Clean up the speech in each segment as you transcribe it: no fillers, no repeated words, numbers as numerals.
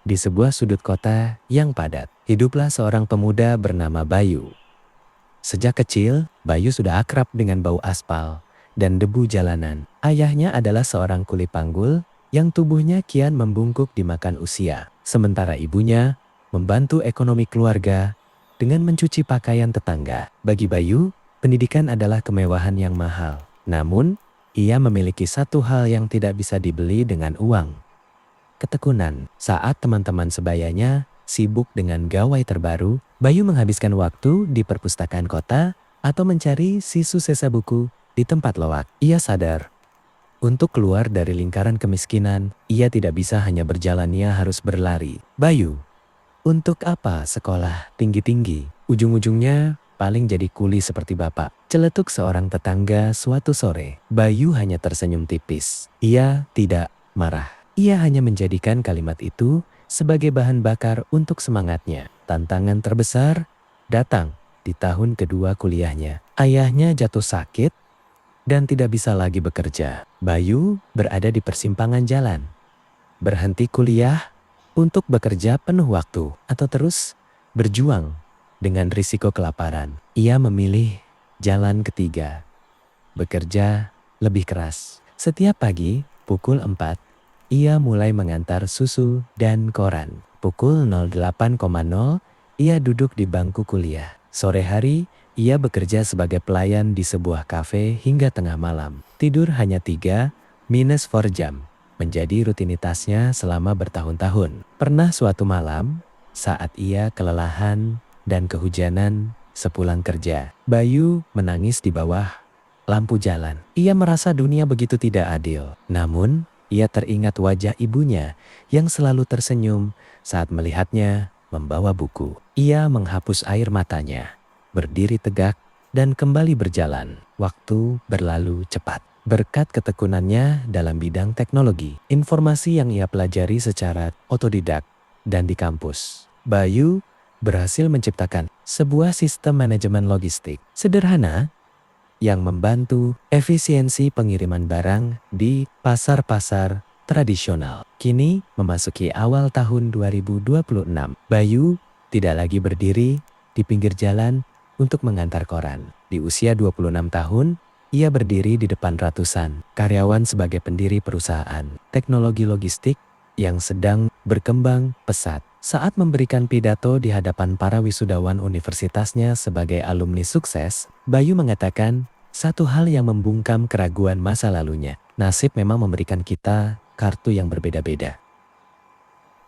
Di sebuah sudut kota yang padat, hiduplah seorang pemuda bernama Bayu. Sejak kecil, Bayu sudah akrab dengan bau aspal dan debu jalanan. Ayahnya adalah seorang kuli panggul yang tubuhnya kian membungkuk dimakan usia. Sementara ibunya membantu ekonomi keluarga dengan mencuci pakaian tetangga. Bagi Bayu, pendidikan adalah kemewahan yang mahal. Namun, ia memiliki satu hal yang tidak bisa dibeli dengan uang. Ketekunan. Saat teman-teman sebayanya sibuk dengan gawai terbaru, Bayu menghabiskan waktu di perpustakaan kota atau mencari sisu sesa buku di tempat loak. Ia sadar, untuk keluar dari lingkaran kemiskinan, ia tidak bisa hanya berjalan, ia harus berlari. Bayu, untuk apa sekolah tinggi-tinggi? Ujung-ujungnya paling jadi kuli seperti bapak. Celetuk seorang tetangga suatu sore. Bayu hanya tersenyum tipis. Ia tidak marah. Ia hanya menjadikan kalimat itu sebagai bahan bakar untuk semangatnya. Tantangan terbesar datang di tahun kedua kuliahnya. Ayahnya jatuh sakit dan tidak bisa lagi bekerja. Bayu berada di persimpangan jalan. Berhenti kuliah untuk bekerja penuh waktu atau terus berjuang dengan risiko kelaparan. Ia memilih jalan ketiga. Bekerja lebih keras. Setiap pagi pukul 4, ia mulai mengantar susu dan koran. Pukul 08.00, ia duduk di bangku kuliah. Sore hari, ia bekerja sebagai pelayan di sebuah kafe hingga tengah malam. Tidur hanya 3-4 jam. Menjadi rutinitasnya selama bertahun-tahun. Pernah suatu malam, saat ia kelelahan dan kehujanan sepulang kerja, Bayu menangis di bawah lampu jalan. Ia merasa dunia begitu tidak adil. Namun, ia teringat wajah ibunya yang selalu tersenyum saat melihatnya membawa buku. Ia menghapus air matanya, berdiri tegak, dan kembali berjalan. Waktu berlalu cepat. Berkat ketekunannya dalam bidang teknologi, informasi yang ia pelajari secara otodidak dan di kampus, Bayu berhasil menciptakan sebuah sistem manajemen logistik sederhana yang membantu efisiensi pengiriman barang di pasar-pasar tradisional. Kini memasuki awal tahun 2026, Bayu tidak lagi berdiri di pinggir jalan untuk mengantar koran. Di usia 26 tahun, ia berdiri di depan ratusan karyawan sebagai pendiri perusahaan teknologi logistik yang sedang berkembang pesat. Saat memberikan pidato di hadapan para wisudawan universitasnya sebagai alumni sukses, Bayu mengatakan satu hal yang membungkam keraguan masa lalunya. Nasib memang memberikan kita kartu yang berbeda-beda.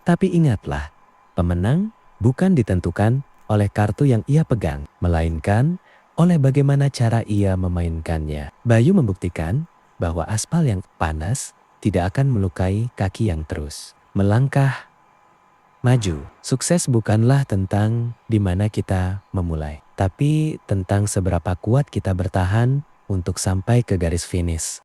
Tapi ingatlah, pemenang bukan ditentukan oleh kartu yang ia pegang, melainkan oleh bagaimana cara ia memainkannya. Bayu membuktikan bahwa aspal yang panas tidak akan melukai kaki yang terus melangkah maju. Sukses bukanlah tentang di mana kita memulai, tapi tentang seberapa kuat kita bertahan untuk sampai ke garis finish.